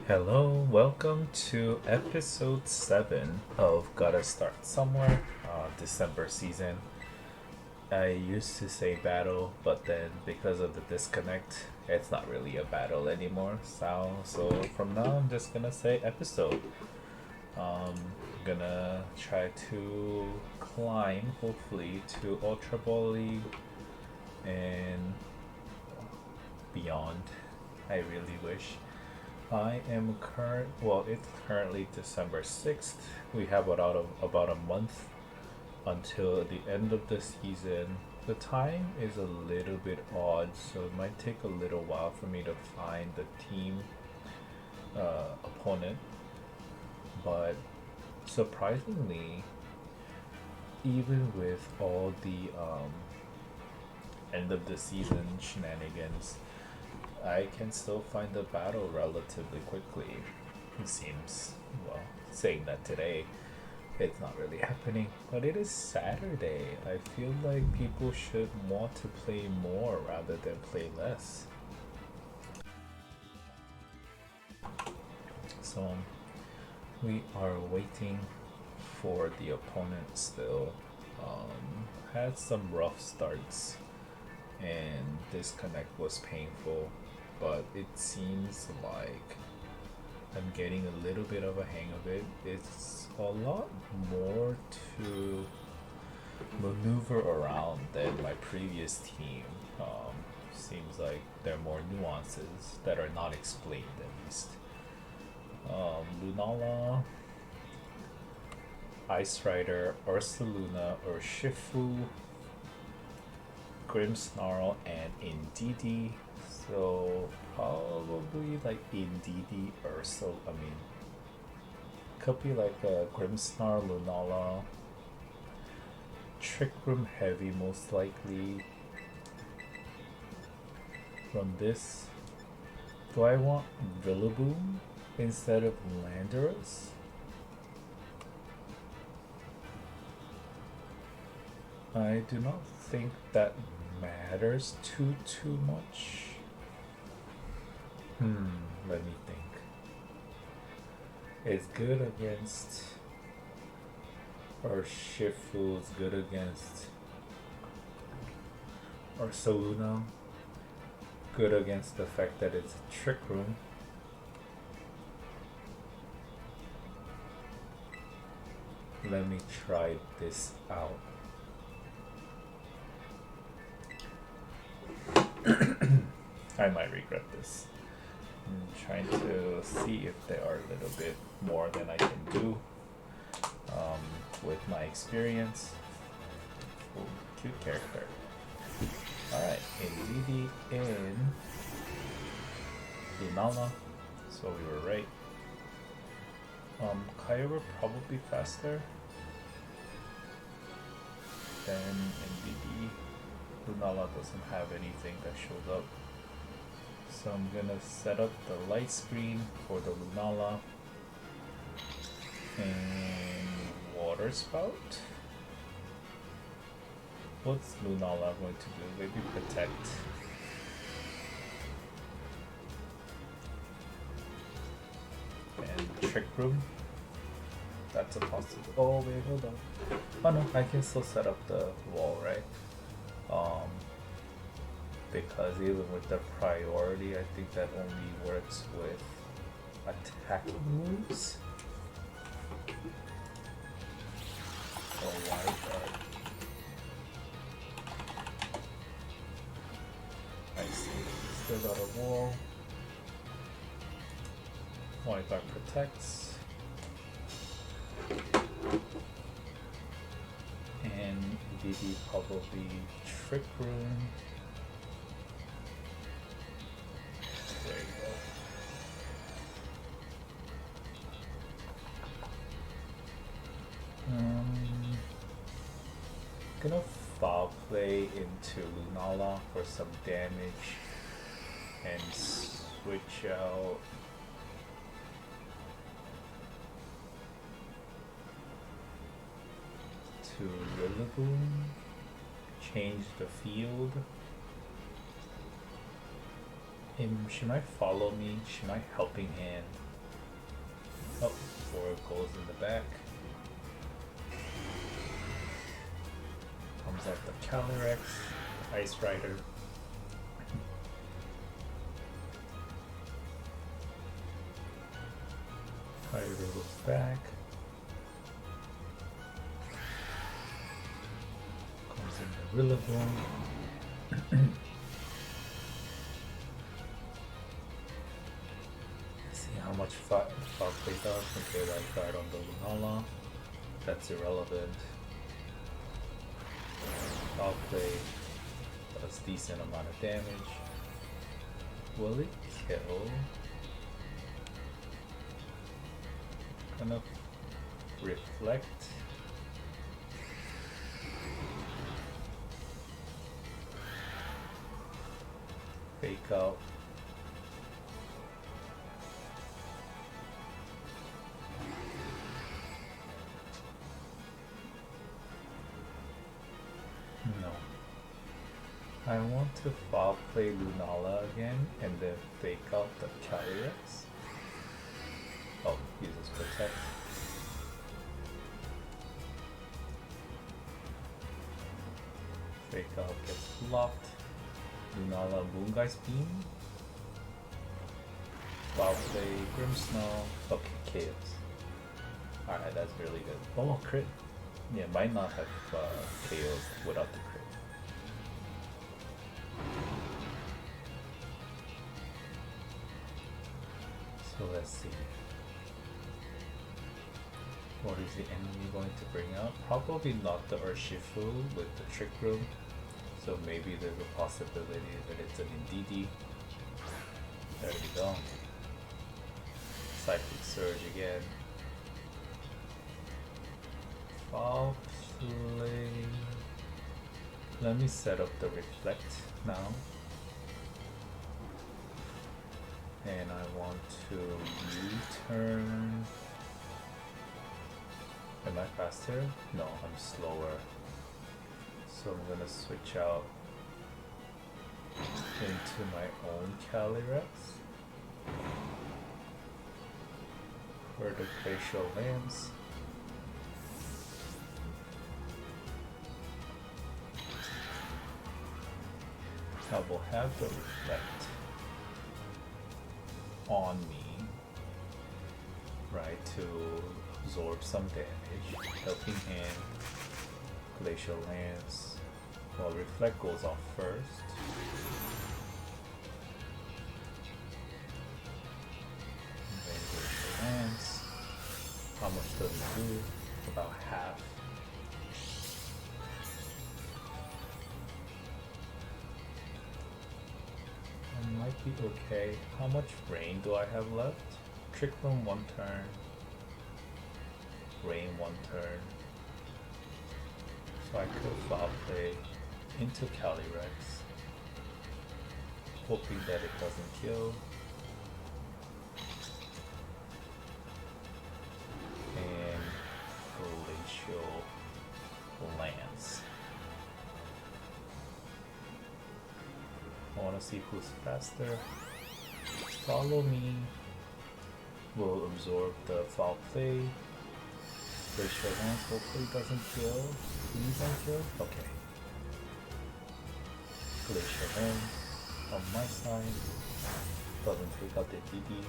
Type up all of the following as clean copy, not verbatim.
Hello, welcome to episode 7 of Gotta Start Somewhere, December season. I used to say battle, but then because of the disconnect, it's not really a battle anymore. So from now, I'm just gonna say episode. Gonna try to climb, hopefully, to Ultra Ball League and beyond. I really wish. It's currently December 6th. We have about a month until the end of the season. The time is a little bit odd, so it might take a little while for me to find the team opponent. But surprisingly, even with all the end of the season shenanigans, I can still find the battle relatively quickly. It seems, well, saying that today, it's not really happening, but it is Saturday. I feel like people should want to play more rather than play less. So, we are waiting for the opponent still. Had some rough starts, and disconnect was painful, but it seems like I'm getting a little bit of a hang of it. It's a lot more to maneuver around than my previous team. Seems like there are more nuances that are not explained at least. Lunala, Ice Rider, Ursaluna, Urshifu, Grimmsnarl, and Indeedee. So probably like Indeedee, Ursel. I mean, could be like a Grimmsnarl, Lunala, Trick Room Heavy most likely. From this, do I want Villaboom instead of Landorus? I do not think that matters too much. Let me think. It's good against Urshifu, it's good against Ursaluna, good against the fact that it's a Trick Room. Let me try this out. I might regret this. I'm trying to see if they are a little bit more than I can do with my experience. Ooh, cute character. Alright, Indeedee in Lunala. So we were right. Kyogre probably faster than Indeedee. Lunala doesn't have anything that shows up. So I'm gonna set up the light screen for the Lunala and Water Spout. What's Lunala going to do? Maybe protect. And Trick Room. That's a possible. Oh wait, hold on. Oh no, I can still set up the wall, right? Because even with the priority, I think that only works with attacking moves. Or Wild Guard. I see. Still got a wall. Wild Guard protects. And DD probably Trick Room. There you go. Gonna foul play into Lunala for some damage and switch out to Rillaboom, change the field. She might follow me, she might helping hand. Oh, 4 goes in the back. Comes out the Calyrex, Ice Rider. Fire goes back. Comes in the Rillaboom. See how much Foul Play does. Okay, right guard on the Lunala. That's irrelevant. Foul Play does decent amount of damage. Will it kill? Gonna reflect. Fake out. No. I want to foul play Lunala again and then fake out the Calyrex. Oh, uses Protect. Fake out gets blocked. Lunala Moongeist Beam. Foul play Grimmsnarl. Okay, Chaos. Alright, that's really good. Oh, crit. Yeah, might not have KO'd without the crit. So let's see. What is the enemy going to bring out? Probably not the Urshifu with the Trick Room. So maybe there's a possibility that it's an Indeedee. There we go. Psychic Surge again. Foul play. Let me set up the Reflect now. And I want to U-turn. Am I faster? No, I'm slower. So I'm gonna switch out into my own Calyrex. For the Glacial Lance. I will have the Reflect on me, right, to absorb some damage. Helping Hand, Glacial Lance. Well, Reflect goes off first. And then Glacial Lance. How much does it do? About half. Might be okay. How much rain do I have left? Trick Room 1 turn. Rain 1 turn. So I could foul play into Calyrex. Hoping that it doesn't kill. And Glacial Lance. I want to see who's faster. Follow me. Will absorb the foul play. Glacial Lance hopefully doesn't kill. Please don't kill. Okay. Glacial Lance on my side. Doesn't take out the DD.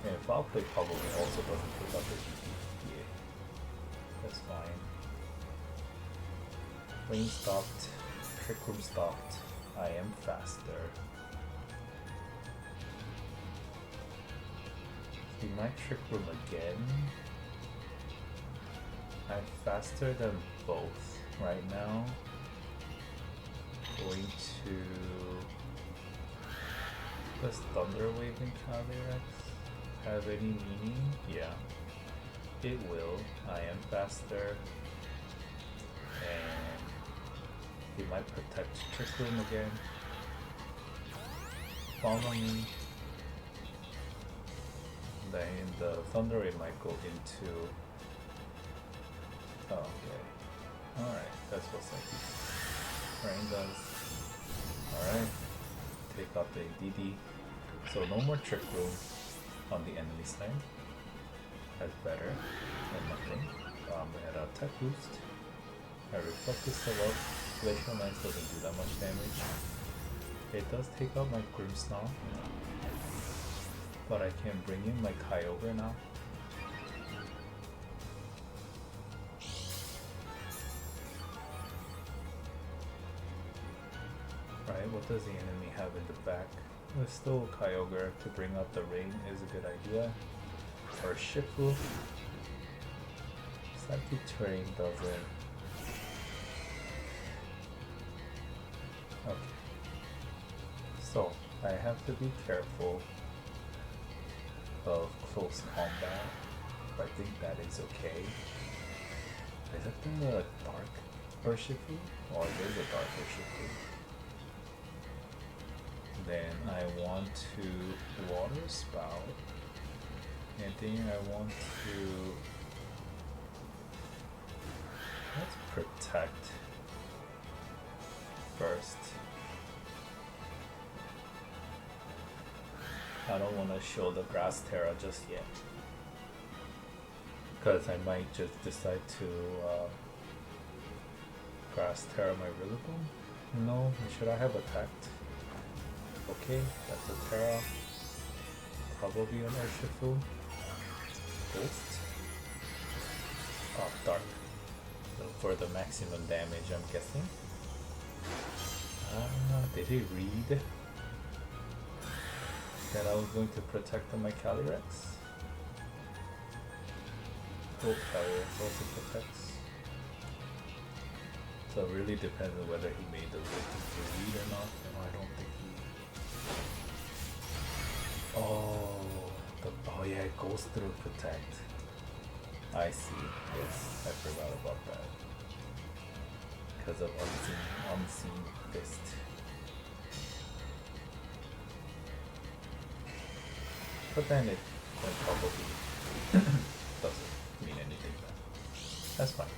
And foul play probably also doesn't take out the DD. Yeah. That's fine. Rain stopped. Trick Room stopped. I am faster. He might Trick Room again. I'm faster than both right now. Going to... Does Thunder Wave in Calyrex have any meaning? Yeah. It will. I am faster. And he might protect Trick Room again. Follow me. Then the Thunder Ray might go into... Oh, okay. Alright, that's what's like. Rain does. Alright. Take out the DD. So no more Trick Room on the enemy side. That's better than nothing. I'm gonna attack boost. I reflect this to love. Glacial Lance doesn't do that much damage. It does take out my Grimmsnarl, but I can bring in my Kyogre now. Right, what does the enemy have in the back? There's still Kyogre. To bring up the rain is a good idea. Or Shifu. Psychic Terrain doesn't. Okay. So, I have to be careful of close combat. I think that is okay. Is it the Dark Urshifu? Or there's a Dark Urshifu. Then I want to Water Spout. And then I want to... Let's Protect first. I don't want to show the Grass Terra just yet, because I might just decide to Grass Terra my Rillaboom. No, should I have attacked? Okay, that's a Terra. Probably an Urshifu. Ghost. Oh, Dark. So for the maximum damage, I'm guessing. Did he read that I was going to protect my Calyrex? Oh, Calyrex also protects. So it really depends on whether he made the read or not. No, I don't think he... Oh yeah, it goes through protect. I see. Yes, I forgot about that. Because of unseen fist. But then it probably doesn't mean anything then. That's fine.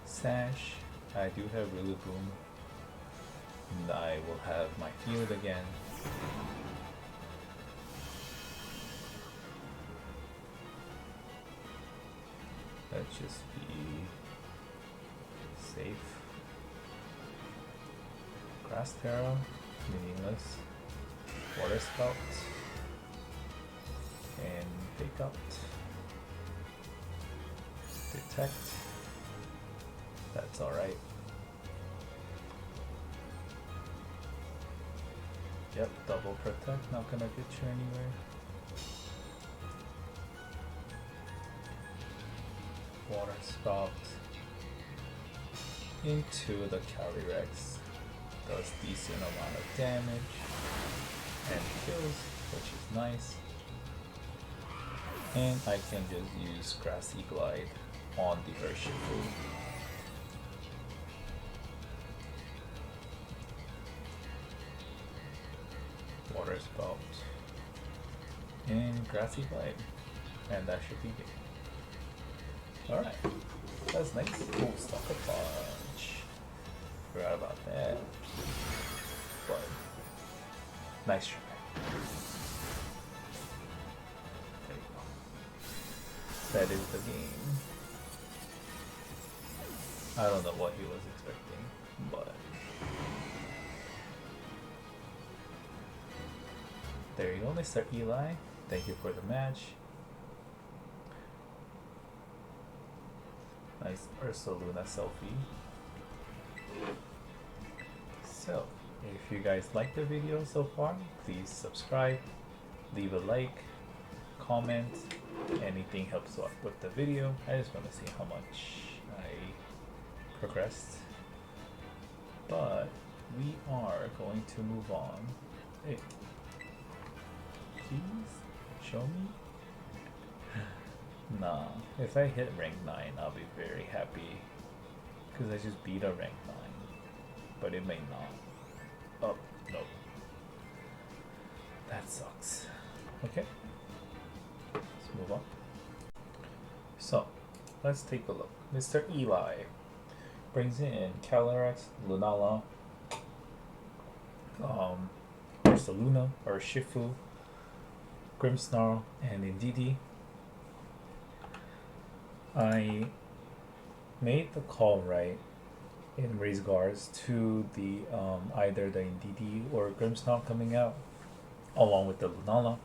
Sash. I do have Rillaboom. And I will have my field again. Let's just be safe. Grass Terra, meaningless. Water Spout. And pick up. Detect. That's alright. Yep, double protect, not gonna get you anywhere. Water Spout into the Calyrex. Does decent amount of damage and kills, which is nice. And I can just use Grassy Glide on the Urshifu. Water Spout and Grassy Glide, and that should be it. Alright, that's nice. Oh, Sucker Punch. Forgot about that. But nice try. There you go. That is the game. I don't know what he was expecting, but there you go, Mr. Eli. Thank you for the match. Nice Ursaluna selfie. So, if you guys like the video so far, please subscribe, leave a like, comment. Anything helps out with the video. I just want to see how much I progressed. But we are going to move on. Hey, please show me. Nah, if I hit rank 9, I'll be very happy. Because I just beat a rank 9. But it may not. Oh, no. That sucks. Okay. Let's move on. So, let's take a look. Mr. Eli brings in Calyrex, Lunala, Ursaluna, or Shifu, Grimmsnarl and Indeedee. I made the call right in regards to the either the Indeedee or Grimmsnarl coming out along with the Lunala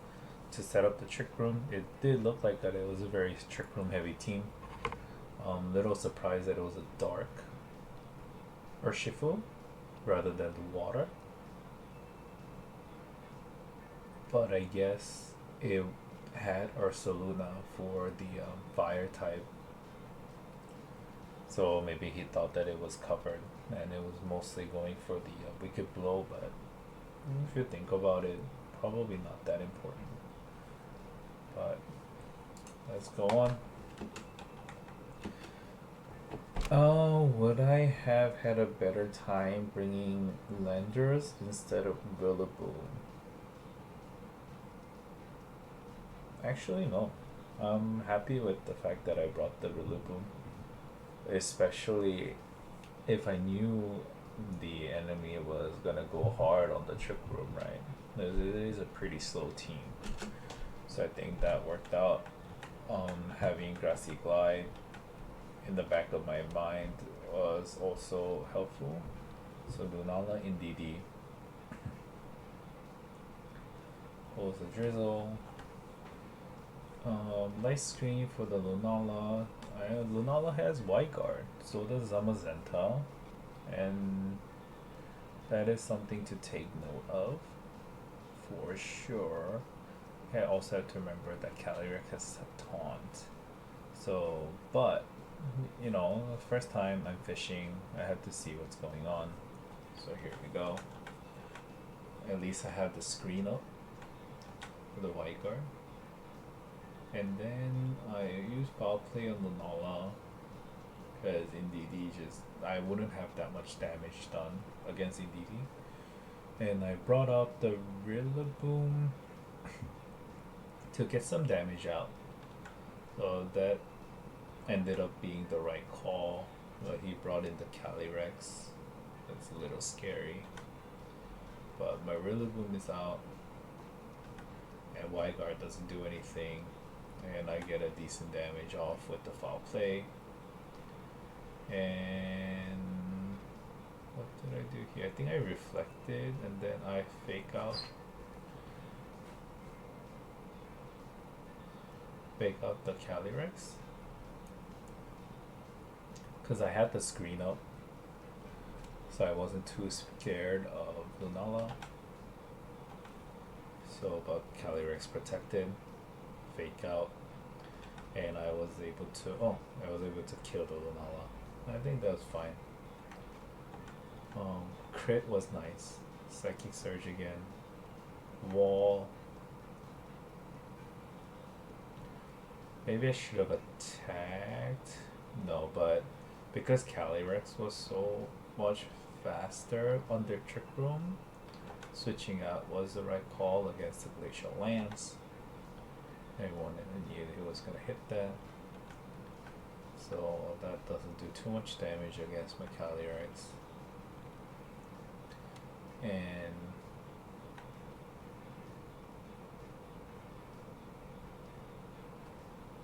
to set up the Trick Room. It did look like that it was a very Trick Room heavy team. Little surprised that it was a dark Urshifu rather than the water. But I guess it had Ursaluna for the fire type. So maybe he thought that it was covered and it was mostly going for the Wicked Blow, but if you think about it, probably not that important. But let's go on. Would I have had a better time bringing Lenders instead of Rillaboom? Actually, no. I'm happy with the fact that I brought the Rillaboom. Especially if I knew the enemy was gonna go hard on the Trick Room, right? It is a pretty slow team. So I think that worked out. Having Grassy Glide in the back of my mind was also helpful. So Lunala, Indeedee. What was the drizzle? Light screen for the Lunala. Lunala has White Guard, so does Zamazenta, and that is something to take note of for sure. I also have to remember that Calyrex has Taunt. So, but you know, the first time I'm fishing, I have to see what's going on. So here we go. At least I have the screen up for the White Guard. And then I use Foul Play on Lunala because Indeedee just, I wouldn't have that much damage done against Indeedee. And I brought up the Rillaboom to get some damage out. So that ended up being the right call. But he brought in the Calyrex. That's a little scary. But my Rillaboom is out. And White Guard doesn't do anything. And I get a decent damage off with the Foul Play. And what did I do here? I think I reflected and then I fake out the Calyrex because I had the screen up, so I wasn't too scared of Lunala. So, but Calyrex protected, fake out, and I was able to kill the Lunala. I think that was fine. Crit was nice. Psychic Surge again. Wall. Maybe I should have attacked. No, but because Calyrex was so much faster under Trick Room, switching out was the right call against the Glacial Lance. Everyone knew he was going to hit that. So that doesn't do too much damage against my Calyrex. And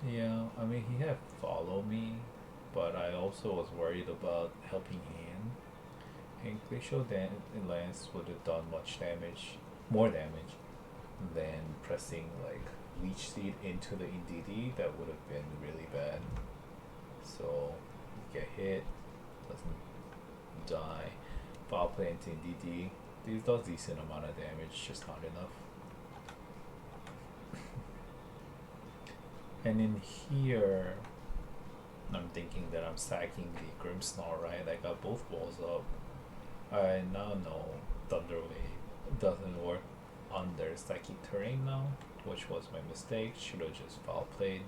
yeah, I mean, he had Follow Me, but I also was worried about Helping Hand. And Glacial Lance would have done much damage, more damage, than pressing like Leech Seed into the Indeedee. That would have been really bad. So, you get hit, doesn't die. Foul Play into Indeedee. These does decent amount of damage, just not enough. And in here, I'm thinking that I'm stacking the Grimmsnarl, right? I got both walls up. I now know Thunder Wave doesn't work under stacking terrain now, which was my mistake. Should have just foul played.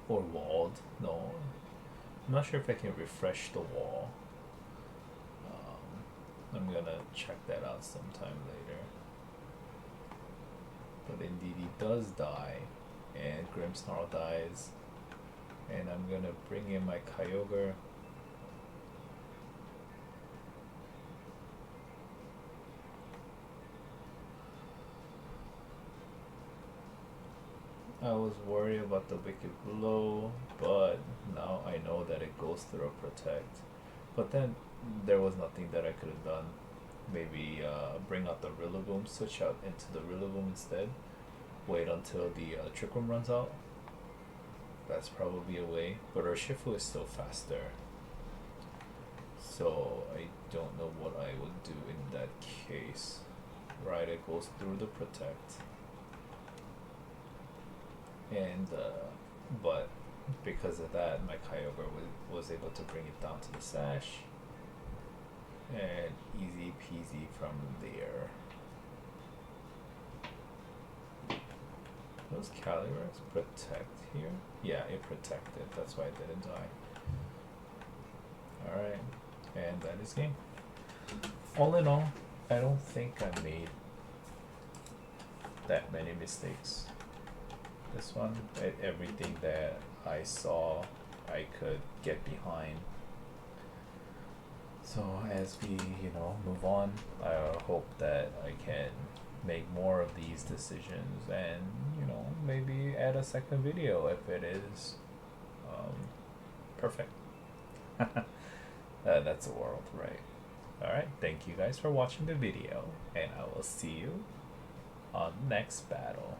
Or walled. No. I'm not sure if I can refresh the wall. I'm gonna check that out sometime later. But Indeedee does die, and Grimmsnarl dies, and I'm gonna bring in my Kyogre. I was worried about the Wicked Blow, but now I know that it goes through a Protect. But then there was nothing that I could have done. Maybe bring out the Rillaboom, switch out into the Rillaboom instead. Wait until the Trick Room runs out. That's probably a way. But Urshifu is still faster. So I don't know what I would do in that case. Right, it goes through the Protect. And but because of that, my Kyogre was able to bring it down to the Sash, and easy peasy from there. Does Calyrex protect here? Yeah, it protected. That's why it didn't die. Alright, and that is game. All in all, I don't think I made that many mistakes. This one, everything that I saw, I could get behind. So as we, move on, I hope that I can make more of these decisions and, maybe add a second video if it is perfect. That's a world, right? Alright, thank you guys for watching the video, and I will see you on the next battle.